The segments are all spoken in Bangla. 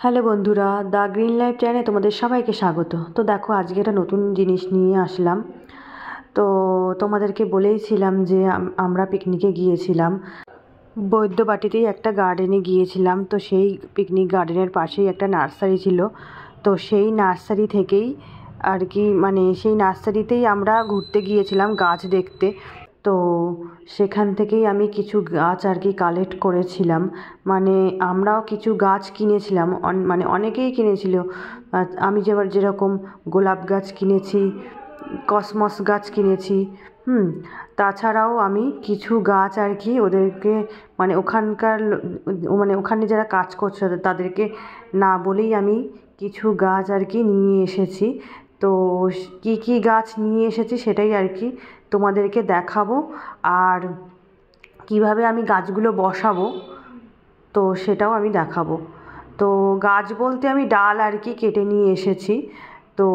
হ্যালো বন্ধুরা, দ্য গ্রিন লাইফ চ্যানেলে তোমাদের সবাইকে স্বাগত। তো দেখো, আজকে একটা নতুন জিনিস নিয়ে আসলাম। তো তোমাদেরকে বলেইছিলাম যে আমরা পিকনিকে গিয়েছিলাম, বৈদ্যবাটিতেই একটা গার্ডেনে গিয়েছিলাম। তো সেই পিকনিক গার্ডেনের পাশেই একটা নার্সারি ছিল। তো সেই নার্সারি থেকেই আর কি, সেই নার্সারিতেই আমরা ঘুরতে গিয়েছিলাম গাছ দেখতে। তো সেখান থেকেই আমি কিছু গাছ আর কি কালেক্ট করেছিলাম। আমরাও কিছু গাছ কিনেছিলাম, অনেকেই কিনেছিল। আমি যেরকম গোলাপ গাছ কিনেছি, কসমস গাছ কিনেছি। তাছাড়াও আমি কিছু গাছ আর কি ওদেরকে ওখানে যারা কাজ করছে তাদেরকে না বলেই আমি কিছু গাছ আর কি নিয়ে এসেছি। তো কী কী গাছ নিয়ে এসেছি সেটাই আর কি তোমাদেরকে দেখাবো, আর কিভাবে আমি গাছগুলো বসাবো তো সেটাও আমি দেখাবো। তো গাছ বলতে আমি ডাল আর কি কেটে নিয়ে এসেছি। তো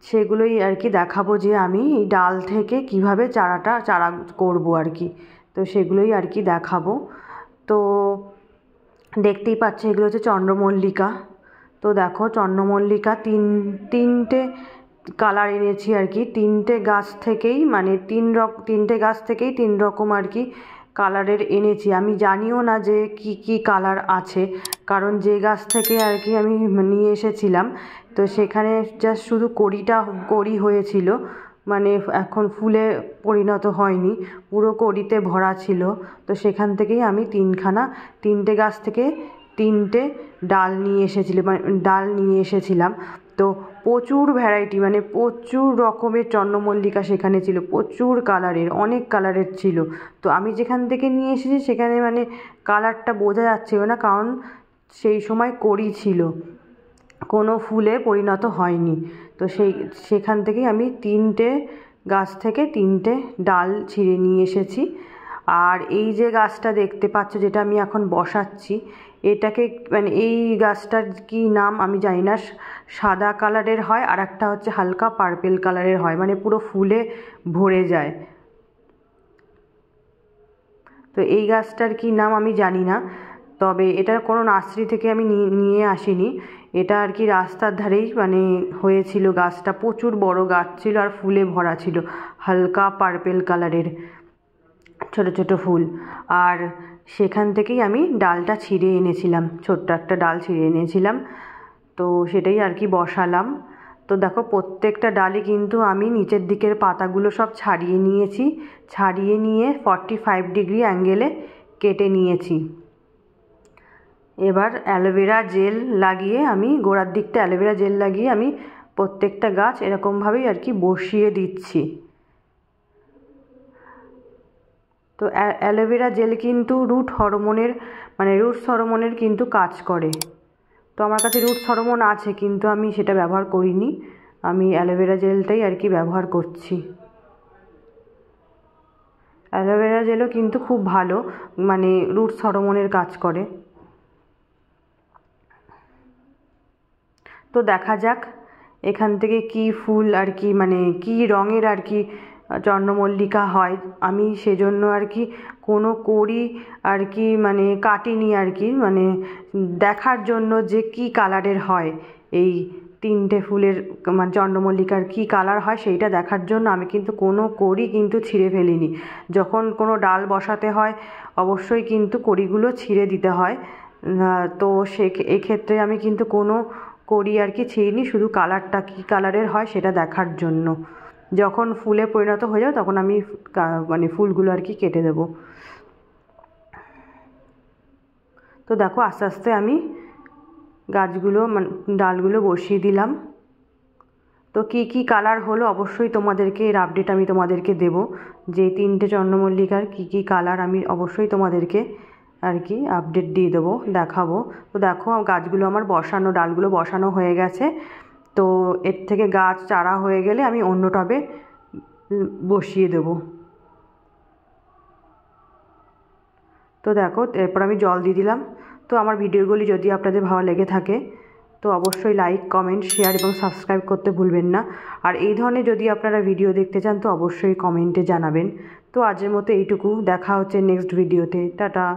সেগুলোই আর কি দেখাবো যে আমি এই ডাল থেকে কিভাবে চারা করব আর কি। তো সেগুলোই আর কি দেখাবো। তো দেখতেই পাচ্ছি এগুলো হচ্ছে চন্দ্রমল্লিকা। তো দেখো, চন্দ্রমল্লিকা তিনটে কালার এনেছি আর কি। তিনটে গাছ থেকেই তিন রকম আর কি কালারের এনেছি। আমি জানিও না যে কি কি কালার আছে, কারণ যে গাছ থেকে আর কি আমি নিয়ে এসেছিলাম তো সেখানে জাস্ট শুধু কড়ি হয়েছিল, এখন ফুলে পরিণত হয়নি, পুরো কড়িতে ভরা ছিল। তো সেখান থেকেই আমি তিনটে গাছ থেকে তিনটে ডাল নিয়ে এসেছিলাম। তো প্রচুর ভ্যারাইটি, প্রচুর রকমের চন্দ্রমল্লিকা সেখানে ছিল, প্রচুর কালারের, অনেক কালারের ছিল। তো আমি যেখান থেকে নিয়ে এসেছি সেখানে কালারটা বোঝা যাচ্ছিল না, কারণ সেই সময় কড়ি ছিল, কোনো ফুলে পরিণত হয়নি। তো সেখান থেকেই আমি তিনটে গাছ থেকে তিনটে ডাল ছিঁড়ে নিয়ে এসেছি। আর এই যে গাছটা দেখতে পাচ্ছ, যেটা আমি এখন বসাচ্ছি, এটাকে এই গাছটার কি নাম আমি জানি না। সাদা কালারের হয়, আর একটা হচ্ছে হালকা পার্পেল কালারের হয়, পুরো ফুলে ভরে যায়। তো এই গাছটার কি নাম আমি জানি না, তবে এটা কোনো নার্সারি থেকে আমি নিয়ে আসিনি। এটা আর কি রাস্তার ধারেই হয়েছিল গাছটা, প্রচুর বড় গাছ ছিল আর ফুলে ভরা ছিল, হালকা পার্পেল কালারের ছোট ছোট ফুল। আর সেখান থেকেই আমি ডালটা ছিঁড়ে এনেছিলাম, ছোট্ট একটা ডাল ছিঁড়ে এনেছিলাম। তো সেটাই আর কি বসালাম। তো দেখো, প্রত্যেকটা ডালে কিন্তু আমি নিচের দিকের পাতাগুলো সব ছাড়িয়ে নিয়েছি, ছাড়িয়ে নিয়ে 45 ডিগ্রি অ্যাঙ্গেলে কেটে নিয়েছি। এবার অ্যালোভেরা জেল লাগিয়ে গোড়ার দিকটা অ্যালোভেরা জেল লাগিয়ে আমি প্রত্যেকটা গাছ এরকমভাবেই আর কি বসিয়ে দিচ্ছি। তো অ্যালোভেরা জেল কিন্তু রুট হরমোনের কিন্তু কাজ করে। তো আমার কাছে রুটস হরমোন আছে, কিন্তু আমি সেটা ব্যবহার করিনি, আমি অ্যালোভেরা জেলটাই আর কি ব্যবহার করছি। অ্যালোভেরা জেলও কিন্তু খুব ভালো, রুটস হরমোনের কাজ করে। তো দেখা যাক এখান থেকে কি ফুল আর কি কি রঙের আর কি চন্দ্রমল্লিকা হয়। আমি সেজন্য আর কি কোনো কড়ি আর কি কাটিনি আর কি, দেখার জন্য যে কি কালারের হয় এই তিনটে ফুলের চন্দ্রমল্লিকার কি কালার হয় সেইটা দেখার জন্য আমি কিন্তু কোনো কড়ি কিন্তু ছিঁড়ে ফেলিনি। যখন কোনো ডাল বসাতে হয় অবশ্যই কিন্তু কড়িগুলো ছিঁড়ে দিতে হয়। তো এক্ষেত্রে আমি কিন্তু কোনো কড়ি আর কি ছিঁড়িনি, শুধু কালারটা কী কালারের হয় সেটা দেখার জন্য। যখন ফুলে পরিণত হয়ে যাবে তখন আমি ফুলগুলো আর কি কেটে দেব। তো দেখো, আস্তে আস্তে আমি গাছগুলো ডালগুলো বসিয়ে দিলাম। তো কি কি কালার হলো অবশ্যই তোমাদেরকে এর আপডেট আমি তোমাদেরকে দেব, যে তিনটে চন্দ্রমল্লিকার কি কি কালার আমি অবশ্যই তোমাদেরকে আর কি আপডেট দিয়ে দেবো, দেখাবো। তো দেখো, গাছগুলো আমার ডালগুলো বসানো হয়ে গেছে। তো এর থেকে গাছ চারা হয়ে গেলে আমি অন্য টবে বসিয়ে দেব। তো দেখো, এরপর আমি জল দিয়ে দিলাম। তো আমার ভিডিওগুলি যদি আপনাদের ভালো লেগে থাকে তো অবশ্যই লাইক, কমেন্ট, শেয়ার এবং সাবস্ক্রাইব করতে ভুলবেন না। আর এই ধরনের যদি আপনারা ভিডিও দেখতে চান তো অবশ্যই কমেন্টে জানাবেন। তো আজের মতো এইটুকু, দেখা হচ্ছে নেক্সট ভিডিওতে। টাটা।